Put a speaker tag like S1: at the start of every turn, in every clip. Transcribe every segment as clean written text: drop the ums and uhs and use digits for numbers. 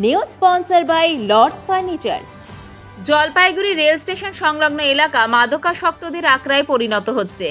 S1: New sponsor by Lords Furniture.
S2: Jalpaiguri rail station সংলগ্ন এলাকা মাদকাসক্তদের আখড়ায় পরিণত হচ্ছে।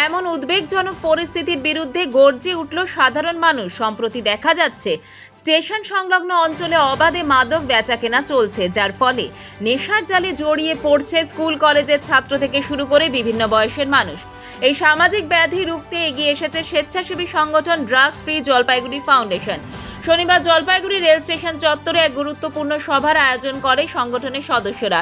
S2: এমন উদ্বেগজনক পরিস্থিতির বিরুদ্ধে গর্জে উঠল সাধারণ মানুষ। সম্প্রতি দেখা যাচ্ছে স্টেশন সংলগ্ন অঞ্চলে অবাধে মাদক বেচাকেনা চলছে, যার ফলে নেশার জালে জড়িয়ে পড়ছে স্কুল কলেজের ছাত্র থেকে শুরু করে বিভিন্ন বয়সের মানুষ। এই সামাজিক ব্যাধি রুখতে এগিয়ে এসেছে স্বেচ্ছাসেবী সংগঠন ড্রাগস ফ্রি জলপাইগুড়ি ফাউন্ডেশন। শনিবার জলপাইগুড়ি রেল স্টেশন চত্বরে এক গুরুত্বপূর্ণ সভার আয়োজন করে সংগঠনের সদস্যরা।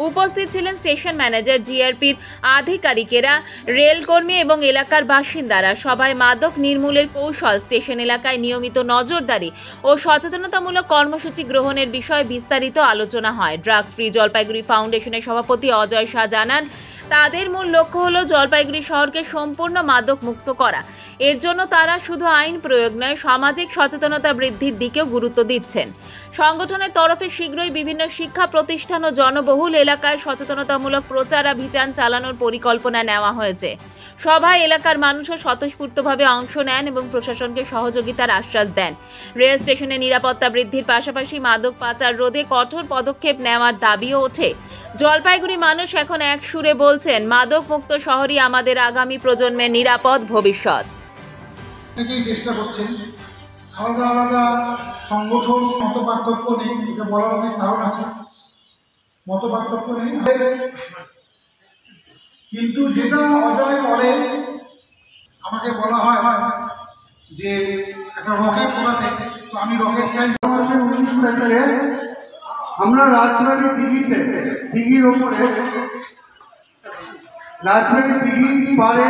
S2: উপস্থিত ছিলেন স্টেশন ম্যানেজার, জিআরপির আধিকারিকেরা, রেলকর্মী এবং এলাকার বাসিন্দারা। সভায় মাদক নির্মূলের কৌশল, স্টেশন এলাকায় নিয়মিত নজরদারি ও সচেতনতামূলক কর্মসূচি গ্রহণের বিষয়ে বিস্তারিত আলোচনা হয়। ড্রাগস ফ্রি জলপাইগুড়ি ফাউন্ডেশনের সভাপতি অজয় শাহ জানান, তাদের মূল লক্ষ্য হলো জলপাইগুড়ি শহরকে সম্পূর্ণ মাদক মুক্ত করা। এর জন্য তারা শুধু আইন প্রয়োগ নয়, সামাজিক সচেতনতা বৃদ্ধির দিকেও গুরুত্ব দিচ্ছেন। সংগঠনের তরফে শীঘ্রই বিভিন্ন শিক্ষা প্রতিষ্ঠান ও জনবহুল এলাকায় সচেতনতামূলক প্রচারাভিযান চালানোর পরিকল্পনা নেওয়া হয়েছে। সভায় এলাকার মানুষও স্বতঃস্ফূর্তভাবে অংশ নেন এবং প্রশাসনকে সহযোগিতার আশ্বাস দেন। রেল স্টেশনে নিরাপত্তা বৃদ্ধির পাশাপাশি মাদক পাচার রোধে কঠোর পদক্ষেপ নেওয়ার দাবিও ওঠে। জলপাইগুড়ি মানুষ এখন এক সুরে বলছেন, মাদক মুক্ত শহরই আমাদের আগামী প্রজন্মের নিরাপদ ভবিষ্যৎ।
S3: চেষ্টা করছেন, আলাদা আলাদা সংগঠন, মত পার্থক্য নেই, এটা বলার অনেক কারণ আছে, মত পার্থক্য নেই, কিন্তু যেটা অজয় করে আমাকে বলা হয় যে একটা রকেট পোড়াতে, তো আমি রকেট চাই। 19 তারিখে আমরা রাজবাড়ি দিঘির ওপরে রাজবাড়ি দিঘি পারে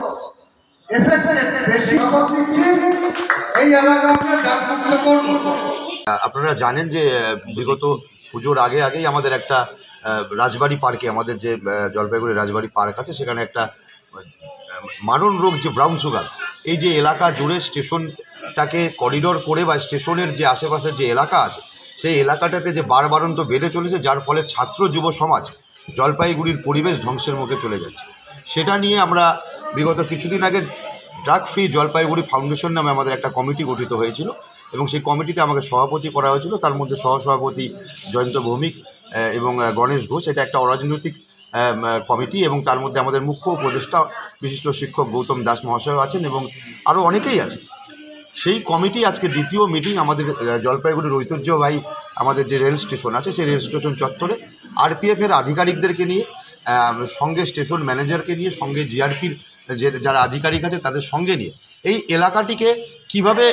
S3: এফেক্টেড বেশি দিচ্ছি, এই এলাকা আমরা ডাকমুক্ত করব।
S4: আপনারা জানেন যে বিগত পুজোর আগেই আমাদের একটা রাজবাড়ি পার্কে, আমাদের যে জলপাইগুড়ি রাজবাড়ি পার্ক আছে, সেখানে একটা মারণ রোগ যে ব্রাউন সুগার, এই যে এলাকা জুড়ে স্টেশনটাকে করিডোর করে বা স্টেশনের যে আশেপাশের যে এলাকা আছে, সেই এলাকাটাতে যে বারবারন্ত বেড়ে চলেছে, যার ফলে ছাত্র যুব সমাজ জলপাইগুড়ির পরিবেশ ধ্বংসের মুখে চলে যাচ্ছে। সেটা নিয়ে আমরা বিগত কিছুদিন আগে ড্রাগ ফ্রি জলপাইগুড়ি ফাউন্ডেশন নামে আমাদের একটা কমিটি গঠিত হয়েছিল এবং সেই কমিটিতে আমাকে সভাপতি করা হয়েছিল। তার মধ্যে সহসভাপতি জয়ন্ত ভৌমিক এবং গণেশ ঘোষ। এটা একটা অরাজনৈতিক কমিটি এবং তার মধ্যে আমাদের মুখ্য উপদেষ্টা বিশিষ্ট শিক্ষক গৌতম দাস মহাশয় আছেন এবং আরও অনেকেই আছে। সেই কমিটি আজকে দ্বিতীয় মিটিং আমাদের জলপাইগুড়ির ঐতিহ্যবাহী আমাদের যে রেল স্টেশন আছে, সেই রেল স্টেশন চত্বরে আরপিএফের আধিকারিকদেরকে নিয়ে, সঙ্গে স্টেশন ম্যানেজারকে নিয়ে, সঙ্গে জিআরপির যারা আধিকারিক আছে তাদের সঙ্গে নিয়ে এই এলাকাটিকে কিভাবে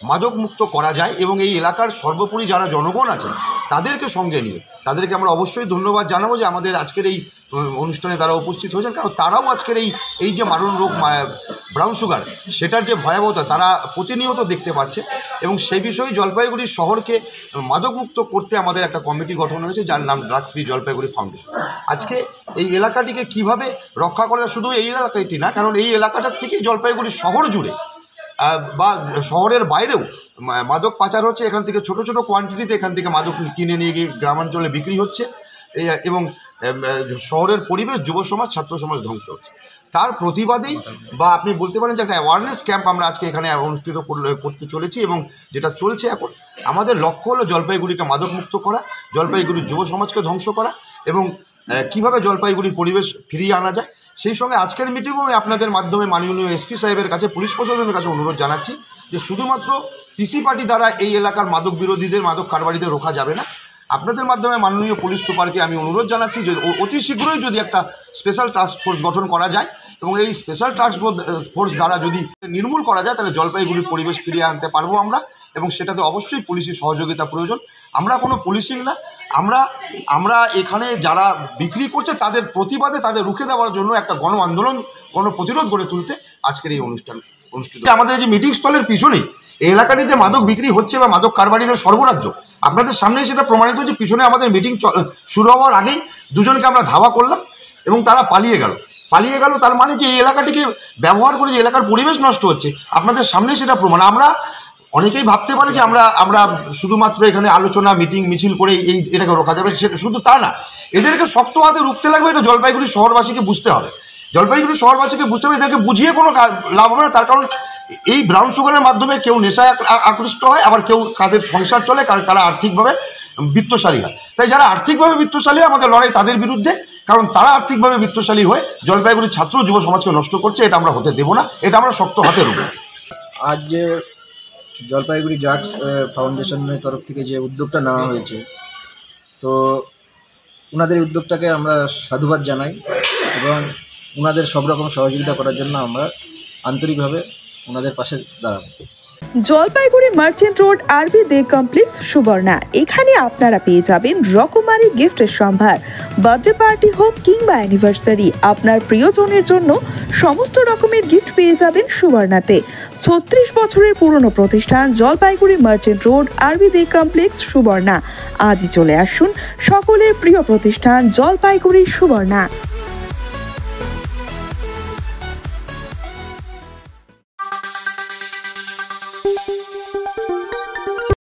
S4: মাদক মুক্ত করা যায় এবং এই এলাকার সর্বোপরি যারা জনগণ আছেন তাদেরকে সঙ্গে নিয়ে, তাদেরকে আমরা অবশ্যই ধন্যবাদ জানাবো যে আমাদের আজকের এই অনুষ্ঠানে তারা উপস্থিত হয়েছেন, কারণ তারাও আজকের এই যে মারণ রোগ ব্রাউন সুগার, সেটার যে ভয়াবহতা তারা প্রতিনিয়ত দেখতে পাচ্ছে এবং সেই বিষয়ে জলপাইগুড়ি শহরকে মাদকমুক্ত করতে আমাদের একটা কমিটি গঠন হয়েছে, যার নাম ড্রাগ ফ্রি জলপাইগুড়ি ফাউন্ডেশন। আজকে এই এলাকাটিকে কিভাবে রক্ষা করা যায়, শুধু এই এলাকাটি না, কারণ এই এলাকাটার থেকেই জলপাইগুড়ি শহর জুড়ে বা শহরের বাইরেও মাদক পাচার হচ্ছে। এখান থেকে ছোট ছোট কোয়ান্টিটিতে এখান থেকে মাদক কিনে নিয়ে গিয়ে গ্রামাঞ্চলে বিক্রি হচ্ছে এবং শহরের পরিবেশ, যুব সমাজ, ছাত্র সমাজ ধ্বংস হচ্ছে। তার প্রতিবাদেই বা আপনি বলতে পারেন যে একটা অ্যাওয়ারনেস ক্যাম্প আমরা আজকে এখানে অনুষ্ঠিত করতে চলেছি এবং যেটা চলছে এখন, আমাদের লক্ষ্য হলো জলপাইগুড়িকে মাদকমুক্ত করা, জলপাইগুড়ির যুব সমাজকে ধ্বংস করা এবং কীভাবে জলপাইগুড়ির পরিবেশ ফিরিয়ে আনা যায়। সেই সঙ্গে আজকের মিটিংও আমি আপনাদের মাধ্যমে মাননীয় এসপি সাহেবের কাছে, পুলিশ প্রশাসনের কাছে অনুরোধ জানাচ্ছি যে শুধুমাত্র পিসি পার্টি দ্বারা এই এলাকার মাদক বিরোধীদের, মাদক কারবারিদের রোখা যাবে না। আপনাদের মাধ্যমে মাননীয় পুলিশ সুপারকে আমি অনুরোধ জানাচ্ছি যে অতি শীঘ্রই যদি একটা স্পেশাল টাস্ক ফোর্স গঠন করা যায় এবং এই স্পেশাল টাস্ক ফোর্স দ্বারা যদি নির্মূল করা যায়, তাহলে জলপাইগুড়ির পরিবেশ ফিরিয়ে আনতে পারবো আমরা এবং সেটাতে অবশ্যই পুলিশি সহযোগিতা প্রয়োজন। আমরা কোনো পুলিশিং না, আমরা এখানে যারা বিক্রি করছে তাদের প্রতিবাদে, তাদের রুখে দেওয়ার জন্য একটা গণ আন্দোলন, গণ প্রতিরোধ গড়ে তুলতে আজকের এই অনুষ্ঠান অনুষ্ঠিত। আমাদের এই যে মিটিং স্থলের পিছনেই এই এলাকাটি যে মাদক বিক্রি হচ্ছে বা মাদক কারবারিদের সর্বরাজ্য, আপনাদের সামনেই সেটা প্রমাণিত হচ্ছে। পিছনে আমাদের মিটিং শুরু হওয়ার আগেই দুজনকে আমরা ধাওয়া করলাম এবং তারা পালিয়ে গেল। তার মানে যে এই এলাকাটিকে ব্যবহার করে যে এলাকার পরিবেশ নষ্ট হচ্ছে, আপনাদের সামনেই সেটা প্রমাণ। আমরা অনেকেই ভাবতে পারে যে আমরা শুধুমাত্র এখানে আলোচনা, মিটিং, মিছিল করে এটাকে রোখা যাবে, সেটা শুধু তা না, এদেরকে শক্ত হাতে রুখতে লাগবে। এটা জলপাইগুড়ি শহরবাসীকে বুঝতে হবে, এদেরকে বুঝিয়ে কোনো লাভ হবে না। তার কারণ এই ব্রাউন সুগারের মাধ্যমে কেউ নেশায় আকৃষ্ট হয়, আবার কেউ কাদের সংসার চলে, কারা আর্থিকভাবে বিত্তশালী হয়। তাই যারা আর্থিকভাবে বিত্তশালী আমাদের লড়াই তাদের বিরুদ্ধে, কারণ তারা আর্থিকভাবে বিত্তশালী হয়ে জলপাইগুড়ির ছাত্র যুব সমাজকে নষ্ট করছে। এটা আমরা হতে দেব না, এটা আমরা শক্ত হাতে নেব।
S5: আজ যে জলপাইগুড়ি ড্রাগস ফাউন্ডেশনের তরফ থেকে যে উদ্যোগটা নেওয়া হয়েছে, তো ওনাদের উদ্যোগটাকে আমরা সাধুবাদ জানাই এবং ওনাদের সব রকম সহযোগিতা করার জন্য আমরা আন্তরিকভাবে ওনাদের পাশে দাঁড়াবো।
S6: জলপাইগুড়ি মার্চেন্ট রোড আরবি দে কমপ্লেক্স সুবর্ণা, এখানে আপনারা পেয়ে যাবেন রকমারি গিফটের সম্ভার। বার্থডে পার্টি হোক কিংবা অ্যানিভার্সারি, আপনার প্রিয়জনের জন্য সমস্ত রকমের গিফট পেয়ে যাবেন সুবর্ণাতে। 36 বছরের পুরনো প্রতিষ্ঠান জলপাইগুড়ি মার্চেন্ট রোড আরবি দে কমপ্লেক্স সুবর্ণা। আজই চলে আসুন সকলের প্রিয় প্রতিষ্ঠান জলপাইগুড়ি সুবর্ণা।